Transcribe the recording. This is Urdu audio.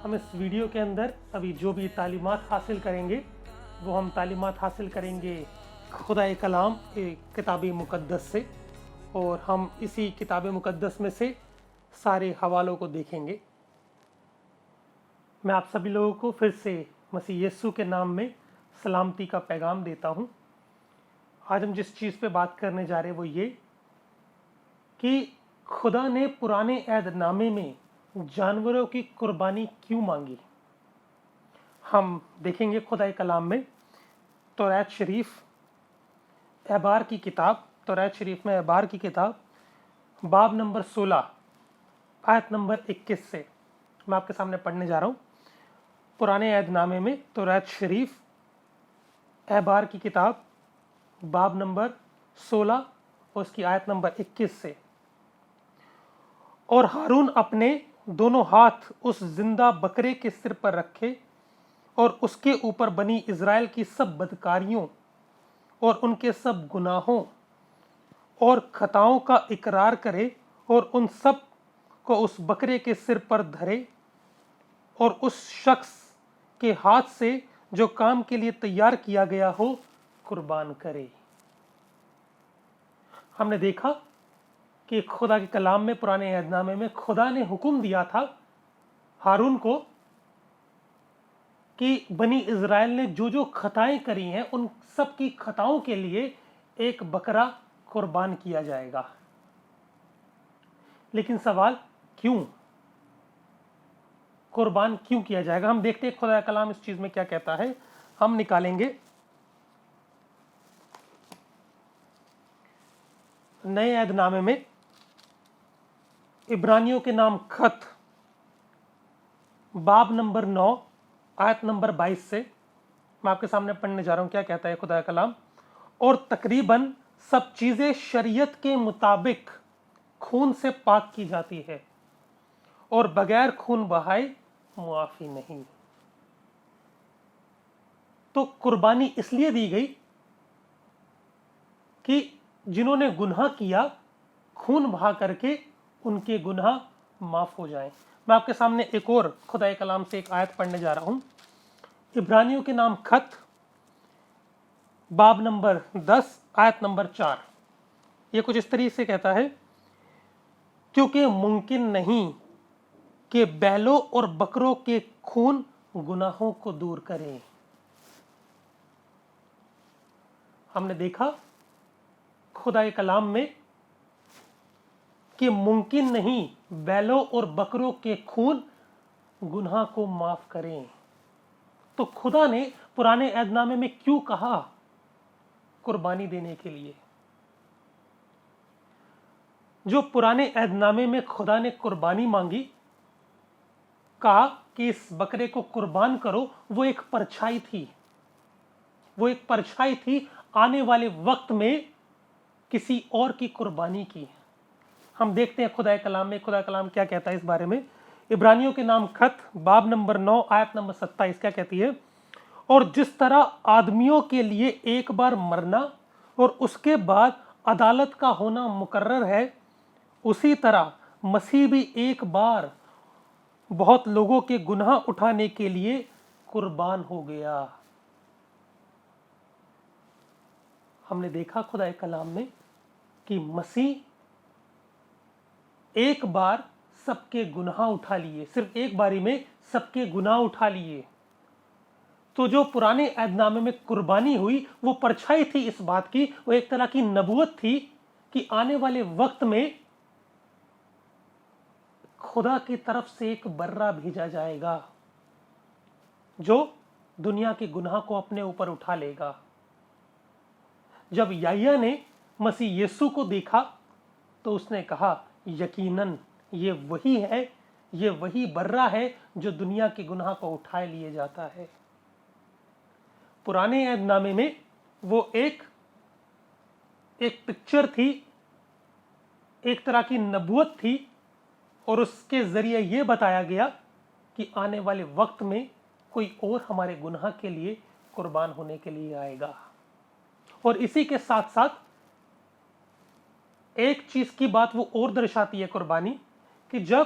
ہم اس ویڈیو کے اندر ابھی جو بھی تعلیمات حاصل کریں گے وہ ہم تعلیمات حاصل کریں گے خدا کلام کتاب مقدس سے، اور ہم اسی کتاب مقدس میں سے سارے حوالوں کو دیکھیں گے۔ میں آپ سبھی لوگوں کو پھر سے مسیح یسوع کے نام میں سلامتی کا پیغام دیتا ہوں۔ آج ہم جس چیز پہ بات کرنے جا رہے ہیں وہ یہ کہ خدا نے پرانے عہد نامے میں جانوروں کی قربانی کیوں مانگی۔ ہم دیکھیں گے خدا کلام میں توریت شریف احبار کی کتاب، توریت شریف میں احبار کی کتاب باب نمبر 16 آیت نمبر 21 سے میں آپ کے سامنے پڑھنے جا رہا ہوں۔ پرانے عہد نامے میں توریت شریف احبار کی کتاب باب نمبر 16 اور اس کی آیت نمبر 21 سے۔ اور ہارون اپنے دونوں ہاتھ اس زندہ بکرے کے سر پر رکھے اور اس کے اوپر بنی اسرائیل کی سب بدکاریوں اور ان کے سب گناہوں اور خطاؤں کا اقرار کرے اور ان سب کو اس بکرے کے سر پر دھرے اور اس شخص کے ہاتھ سے جو کام کے لیے تیار کیا گیا ہو قربان کرے۔ ہم نے دیکھا کہ خدا کے کلام میں پرانے عہد نامے میں خدا نے حکم دیا تھا ہارون کو کہ بنی اسرائیل نے جو جو خطائیں کری ہیں ان سب کی خطاؤں کے لیے ایک بکرا قربان کیا جائے گا۔ لیکن سوال کیوں قربان کیوں کیا جائے گا؟ ہم دیکھتے ہیں خدا کا کلام اس چیز میں کیا کہتا ہے۔ ہم نکالیں گے نئے عہد نامے میں عبرانیوں کے نام خط باب نمبر 9 آیت نمبر 22 سے میں آپ کے سامنے پڑھنے جا رہا ہوں۔ کیا کہتا ہے خدا کا کلام؟ اور تقریباً سب چیزیں شریعت کے مطابق خون سے پاک کی جاتی ہے اور بغیر خون بہائے معافی نہیں۔ تو قربانی اس لیے دی گئی کہ جنہوں نے گناہ کیا خون بہا کر کے ان کے گناہ معاف ہو جائیں۔ میں آپ کے سامنے ایک اور خدا کلام سے ایک آیت پڑھنے جا رہا ہوں۔ عبرانیوں کے نام خط باب نمبر 10 آیت نمبر 4۔ یہ کچھ اس طریقے سے کہتا ہے، کیونکہ ممکن نہیں کہ بیلوں اور بکروں کے خون گناہوں کو دور کرے۔ ہم نے دیکھا خدا کے کلام میں کہ ممکن نہیں بیلوں اور بکروں کے خون گناہ کو معاف کریں۔ تو خدا نے پرانے عہد نامے میں کیوں کہا قربانی دینے کے لیے؟ جو پرانے عہد نامے میں خدا نے قربانی مانگی، کہا کہ اس بکرے کو قربان کرو، وہ ایک پرچھائی تھی۔ وہ ایک پرچھائی تھی آنے والے وقت میں کسی اور کی قربانی کی۔ ہم دیکھتے ہیں خدا کلام میں خدا کلام کیا کہتا ہے اس بارے میں۔ عبرانیوں کے نام خط باب نمبر 9 آیت نمبر 27 کیا کہتی ہے؟ اور جس طرح آدمیوں کے لیے ایک بار مرنا اور اس کے بعد عدالت کا ہونا مقرر ہے، اسی طرح مسیح بھی ایک بار بہت لوگوں کے گناہ اٹھانے کے لیے قربان ہو گیا۔ ہم نے دیکھا خدا کلام میں کہ مسیح ایک بار سب کے گناہ اٹھا لیے، صرف ایک باری میں سب کے گناہ اٹھا لیے۔ تو جو پرانے عہد نامے میں قربانی ہوئی وہ پرچھائی تھی اس بات کی، وہ ایک طرح کی نبوت تھی کہ آنے والے وقت میں خدا کی طرف سے ایک برہ بھیجا جائے گا جو دنیا کے گناہ کو اپنے اوپر اٹھا لے گا۔ جب یحییٰ نے مسیح یسوع کو دیکھا تو اس نے کہا یقیناً یہ وہی ہے، یہ وہی برہ ہے جو دنیا کے گناہ کو اٹھائے لیے جاتا ہے۔ پرانے عہد نامے میں وہ ایک پکچر تھی، ایک طرح کی نبوت تھی، اور اس کے ذریعے یہ بتایا گیا کہ آنے والے وقت میں کوئی اور ہمارے گناہ کے لیے قربان ہونے کے لیے آئے گا۔ اور اسی کے ساتھ ساتھ ایک چیز کی بات وہ اور درشاتی ہے قربانی، کہ جب